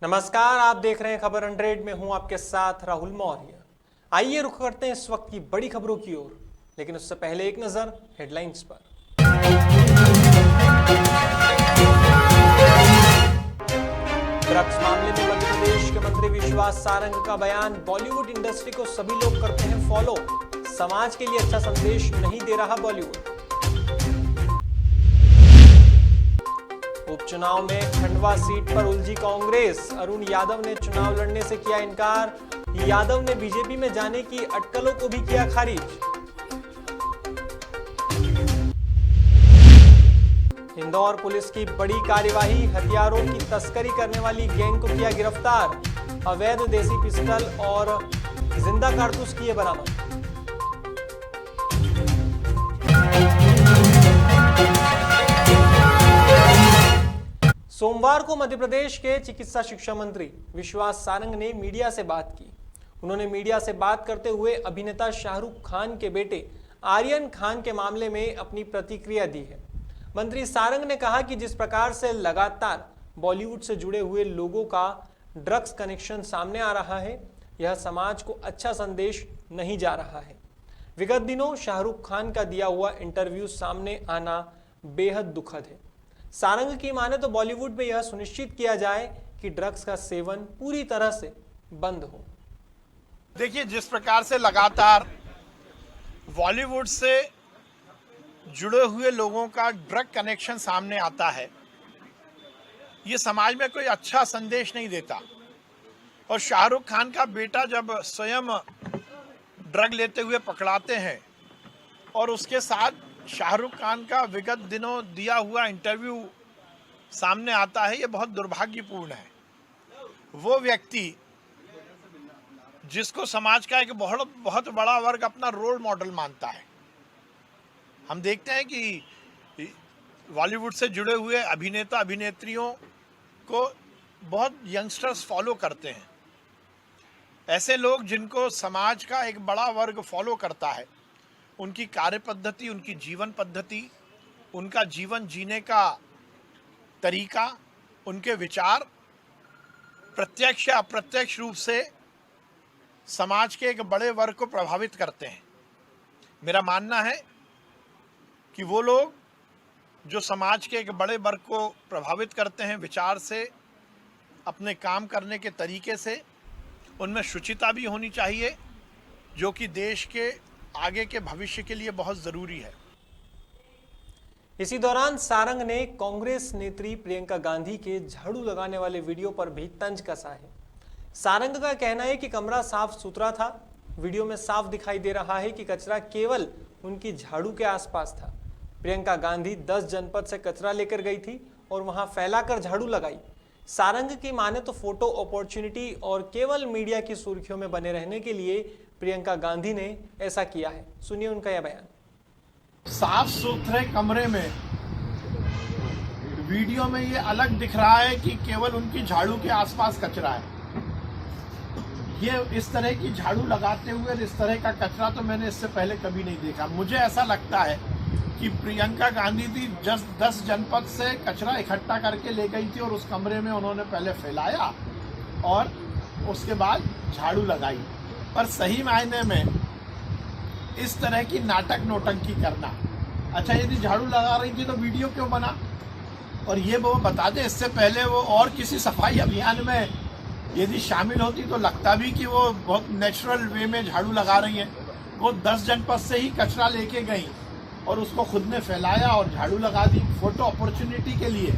नमस्कार, आप देख रहे हैं खबर 100 में हूं आपके साथ राहुल मौर्य। आइए रुख करते हैं इस वक्त की बड़ी खबरों की ओर, लेकिन उससे पहले एक नजर हेडलाइंस पर। ड्रग्स मामले में मध्य प्रदेश के मंत्री विश्वास सारंग का बयान, बॉलीवुड इंडस्ट्री को सभी लोग करते हैं फॉलो, समाज के लिए अच्छा संदेश नहीं दे रहा बॉलीवुड। उपचुनाव में खंडवा सीट पर उलझी कांग्रेस, अरुण यादव ने चुनाव लड़ने से किया इनकार, यादव ने बीजेपी में जाने की अटकलों को भी किया खारिज। इंदौर पुलिस की बड़ी कार्यवाही, हथियारों की तस्करी करने वाली गैंग को किया गिरफ्तार, अवैध देसी पिस्टल और जिंदा कारतूस किए बरामद। सोमवार को मध्य प्रदेश के चिकित्सा शिक्षा मंत्री विश्वास सारंग ने मीडिया से बात की। उन्होंने मीडिया से बात करते हुए अभिनेता शाहरुख खान के बेटे आर्यन खान के मामले में अपनी प्रतिक्रिया दी है। मंत्री सारंग ने कहा कि जिस प्रकार से लगातार बॉलीवुड से जुड़े हुए लोगों का ड्रग्स कनेक्शन सामने आ रहा है, यह समाज को अच्छा संदेश नहीं जा रहा है। विगत दिनों शाहरुख खान का दिया हुआ इंटरव्यू सामने आना बेहद दुखद है। सारंग की माने तो बॉलीवुड में यह सुनिश्चित किया जाए कि ड्रग्स का सेवन पूरी तरह से बंद हो। देखिए, जिस प्रकार से लगातार बॉलीवुड से जुड़े हुए लोगों का ड्रग कनेक्शन सामने आता है, ये समाज में कोई अच्छा संदेश नहीं देता। और शाहरुख खान का बेटा जब स्वयं ड्रग लेते हुए पकड़ाते हैं और उसके साथ शाहरुख खान का विगत दिनों दिया हुआ इंटरव्यू सामने आता है, ये बहुत दुर्भाग्यपूर्ण है। वो व्यक्ति जिसको समाज का एक बहुत बड़ा वर्ग अपना रोल मॉडल मानता है। हम देखते हैं कि बॉलीवुड से जुड़े हुए अभिनेता अभिनेत्रियों को बहुत यंगस्टर्स फॉलो करते हैं। ऐसे लोग जिनको समाज का एक बड़ा वर्ग फॉलो करता है, उनकी कार्य पद्धति, उनकी जीवन पद्धति, उनका जीवन जीने का तरीका, उनके विचार प्रत्यक्ष या अप्रत्यक्ष रूप से समाज के एक बड़े वर्ग को प्रभावित करते हैं। मेरा मानना है कि वो लोग जो समाज के एक बड़े वर्ग को प्रभावित करते हैं विचार से, अपने काम करने के तरीके से, उनमें शुचिता भी होनी चाहिए, जो कि देश के आगे के भविष्य के लिए बहुत जरूरी है। इसी दौरान सारंग ने कांग्रेस नेत्री प्रियंका गांधी के झाड़ू लगाने वाले वीडियो पर भी तंज कसा है। सारंग का कहना है कि कमरा साफ सुथरा था, वीडियो में साफ दिखाई दे रहा है कि कचरा केवल उनकी झाड़ू के आसपास था। प्रियंका गांधी 10 जनपद से कचरा लेकर गई थी और वहां फैलाकर झाड़ू लगाई। सारंग की माने तो फोटो अपॉर्चुनिटी और केवल मीडिया की सुर्खियों में बने रहने के लिए प्रियंका गांधी ने ऐसा किया है। सुनिए उनका यह बयान। साफ सुथरे कमरे में वीडियो में ये अलग दिख रहा है कि केवल उनकी झाड़ू के आसपास कचरा है। ये इस तरह की झाड़ू लगाते हुए इस तरह का कचरा तो मैंने इससे पहले कभी नहीं देखा। मुझे ऐसा लगता है कि प्रियंका गांधी थी 10 जनपद से कचरा इकट्ठा करके ले गई थी और उस कमरे में उन्होंने पहले फैलाया और उसके बाद झाड़ू लगाई। पर सही मायने में इस तरह की नाटक नौटंकी करना, अच्छा यदि झाड़ू लगा रही थी तो वीडियो क्यों बना? और ये वो बता दे, इससे पहले वो और किसी सफाई अभियान में यदि शामिल होती तो लगता भी कि वो बहुत नेचुरल वे में झाड़ू लगा रही है। वो 10 जनपद से ही कचरा लेके गई और उसको खुद ने फैलाया और झाड़ू लगा दी, फोटो अपॉर्चुनिटी के लिए,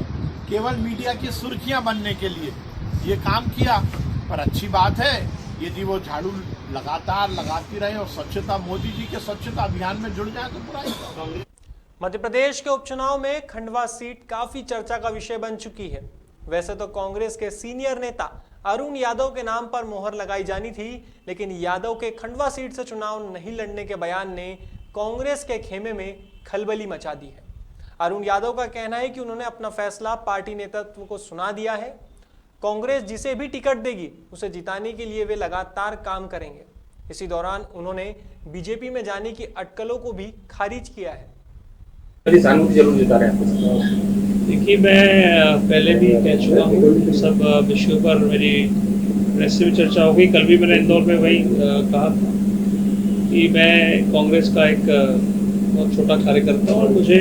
केवल मीडिया की सुर्खियां बनने के लिए ये काम किया। पर अच्छी बात है यदि वो झाड़ू लगातार लगाती रहे और स्वच्छता, मोदी जी के स्वच्छता अभियान में जुड़ जाए तो बुराई। मध्य प्रदेश के उपचुनाव में खंडवा सीट काफी चर्चा का विषय बन चुकी है। वैसे तो कांग्रेस के सीनियर नेता अरुण यादव के नाम पर मोहर लगाई जानी थी, लेकिन यादव के खंडवा सीट से चुनाव नहीं लड़ने के बयान ने कांग्रेस के खेमे में खलबली मचा दी है। अरुण यादव का कहना है कि उन्होंने अपना फैसला पार्टी नेतृत्व को सुना दिया है। कांग्रेस जिसे भी टिकट देगी उसे जिताने के लिए वे लगातार काम करेंगे। इसी दौरान उन्होंने बीजेपी में जाने की अटकलों को भी खारिज किया है। सारंग जरूर जिता रहे हैं। देखिए, मैं पहले भी कह चुका हूँ, सब विषयों पर मेरी प्रेस से भी चर्चा हो गई। कल भी मैंने इंदौर में वही कहा था कि मैं कांग्रेस का एक बहुत छोटा कार्यकर्ता हूँ और मुझे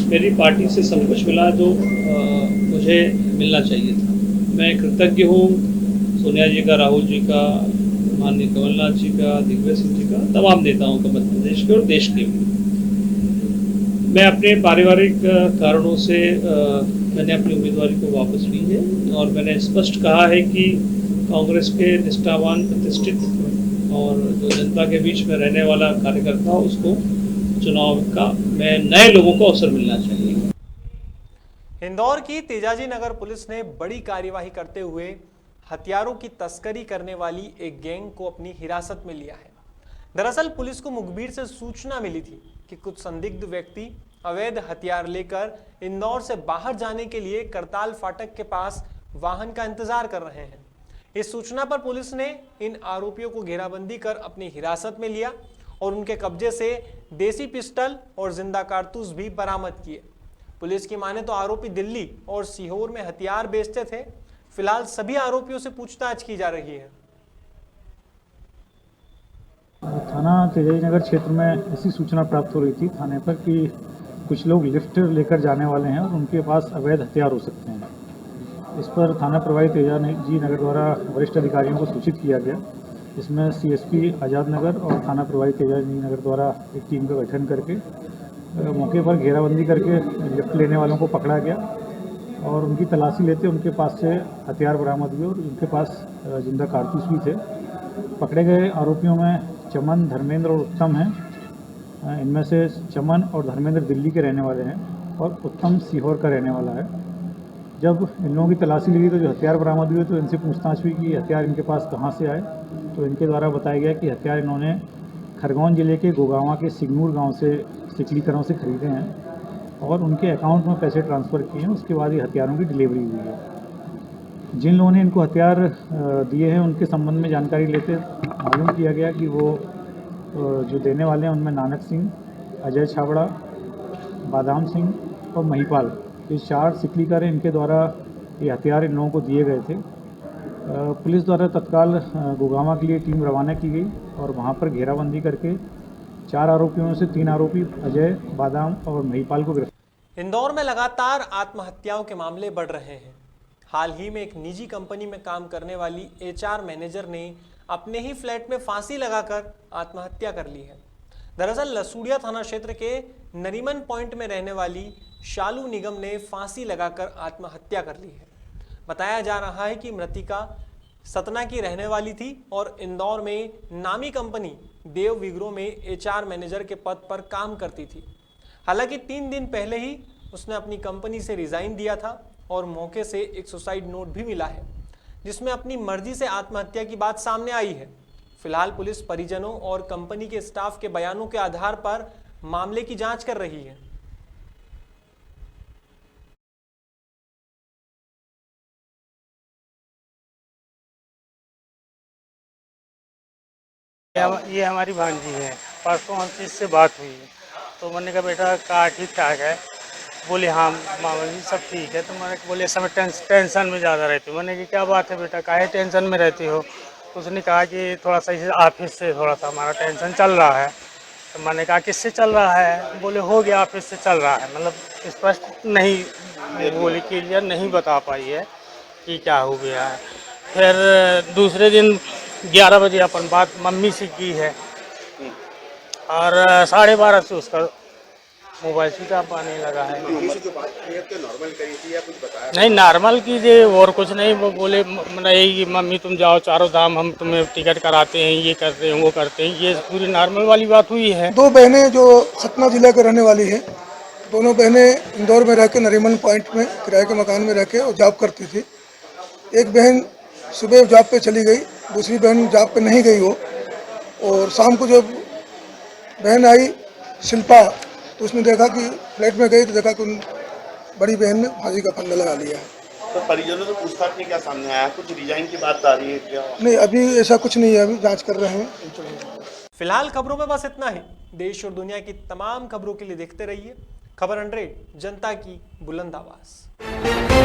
मेरी पार्टी से सब कुछ मिला जो मुझे मिलना चाहिए था। मैं कृतज्ञ हूँ सोनिया जी का, राहुल जी का, माननीय कमलनाथ जी का, दिग्विजय सिंह जी का, तमाम नेताओं का, मध्य प्रदेश के और देश के भी। मैं अपने पारिवारिक कारणों से मैंने अपनी उम्मीदवारी को वापस ली है और मैंने स्पष्ट कहा है कि कांग्रेस के निष्ठावान, प्रतिष्ठित और जो जनता के बीच में रहने वाला कार्यकर्ता उसको चुनाव का मैं नए लोगों को अवसर मिलना चाहिए। इंदौर की तेजाजी नगर पुलिस ने बड़ी कार्यवाही करते हुए हथियारों की तस्करी करने वाली एक गैंग को अपनी हिरासत में लिया है। दरअसल पुलिस को मुखबिर से सूचना मिली थी कि कुछ संदिग्ध व्यक्ति अवैध हथियार लेकर इंदौर से बाहर जाने के लिए करताल फाटक के पास वाहन का इंतजार कर रहे हैं। इस सूचना पर पुलिस ने इन आरोपियों को घेराबंदी कर अपनी हिरासत में लिया और उनके कब्जे से देसी पिस्टल और जिंदा कारतूस भी बरामद किए। पुलिस की माने तो आरोपी दिल्ली और सीहोर में हथियार बेचते थे। फिलहाल सभी आरोपियों से पूछताछ की जा रही है। थाना तेजाजी नगर क्षेत्र में ऐसी सूचना प्राप्त हो रही थी थाने पर कि कुछ लोग लिफ्ट लेकर जाने वाले हैं और उनके पास अवैध हथियार हो सकते हैं। इस पर थाना प्रभारी तेजाजी नगर द्वारा वरिष्ठ अधिकारियों को सूचित किया गया। इसमें सीएसपी आज़ाद नगर और थाना प्रभारी तेजाजी नगर द्वारा एक टीम का गठन करके मौके पर घेराबंदी करके लिफ्ट लेने वालों को पकड़ा गया और उनकी तलाशी लेते उनके पास से हथियार बरामद हुए और उनके पास जिंदा कारतूस भी थे। पकड़े गए आरोपियों में चमन, धर्मेंद्र और उत्तम हैं। इनमें से चमन और धर्मेंद्र दिल्ली के रहने वाले हैं और उत्तम सीहोर का रहने वाला है। जब इन लोगों की तलाशी ली तो जो हथियार बरामद हुए तो इनसे पूछताछ हुई कि हथियार इनके पास कहाँ से आए। तो इनके द्वारा बताया गया कि हथियार इन्होंने खरगोन जिले के गोगावा के सिग्नूर गांव से सिकलीकरों से खरीदे हैं और उनके अकाउंट में पैसे ट्रांसफ़र किए हैं। उसके बाद ये हथियारों की डिलीवरी हुई है। जिन लोगों ने इनको हथियार दिए हैं उनके संबंध में जानकारी लेते मालूम किया गया कि वो जो देने वाले हैं उनमें नानक सिंह, अजय छाबड़ा, बादाम सिंह और महिपाल, ये 4 सिकलीकर हैं। इनके द्वारा ये हथियार इन लोगों को दिए गए थे। पुलिस द्वारा तत्काल गोगामा के लिए टीम रवाना की गई और वहाँ पर घेराबंदी करके 4 आरोपियों से 3 आरोपी अजय, बादाम और महिपाल को गिरफ्तार। इंदौर में लगातार आत्महत्याओं के मामले बढ़ रहे हैं। हाल ही में एक निजी कंपनी में काम करने वाली एचआर मैनेजर ने अपने ही फ्लैट में फांसी लगाकर आत्महत्या कर ली है। दरअसल लसूड़िया थाना क्षेत्र के नरीमन पॉइंट में रहने वाली शालू निगम ने फांसी लगाकर आत्महत्या कर ली है। बताया जा रहा है कि मृतिका सतना की रहने वाली थी और इंदौर में नामी कंपनी देव विग्रो में एचआर मैनेजर के पद पर काम करती थी। हालांकि 3 दिन पहले ही उसने अपनी कंपनी से रिजाइन दिया था और मौके से एक सुसाइड नोट भी मिला है जिसमें अपनी मर्जी से आत्महत्या की बात सामने आई है। फिलहाल पुलिस परिजनों और कंपनी के स्टाफ के बयानों के आधार पर मामले की जांच कर रही है। ये हमारी भांजी है। परसों हमसे इससे बात हुई तो मैंने कहा बेटा कहा ठीक ठाक है। बोले हाँ मामा जी सब ठीक है। तो मैंने बोले इस समय टेंशन में ज़्यादा रहती हूँ। मैंने कहा क्या बात है बेटा, काहे टेंशन में रहती हो। तो उसने कहा कि थोड़ा सा इस ऑफिस से थोड़ा सा हमारा टेंशन चल रहा है। तो मैंने कहा किससे चल रहा है। बोले हो गया ऑफिस से चल रहा है। मतलब स्पष्ट नहीं बोली, क्लियर नहीं बता पाई है कि क्या हो गया है। फिर दूसरे दिन 11 बजे अपन बात मम्मी से की है और 12:30 से उसका मोबाइल स्विच ऑफ आने लगा है। नहीं नॉर्मल कीजिए और कुछ नहीं। वो बोले नहीं मम्मी तुम जाओ चारों धाम, हम तुम्हें टिकट कराते हैं, ये करते हैं वो करते हैं। ये पूरी नॉर्मल वाली बात हुई है। 2 बहनें जो सतना जिला के रहने वाली है, दोनों बहनें इंदौर में रह के नरीमन पॉइंट में किराए के मकान में रह के और जॉब करती थी। एक बहन सुबह जॉब पे चली गई, दूसरी बहन जॉब पे नहीं गई हो। और शाम को जब बहन आई शिल्पा तो उसने देखा कि फ्लैट में गई तो देखा कि बड़ी बहन ने फांसी का फंदा लगा लिया है। तो परिजनों से पूछताछ में क्या सामने आया, कुछ रिजाइन की बात आ रही है क्या? नहीं अभी ऐसा कुछ नहीं है, अभी जांच कर रहे हैं। फिलहाल खबरों में बस इतना ही। देश और दुनिया की तमाम खबरों के लिए देखते रहिए खबर 100, जनता की बुलंद आवाज।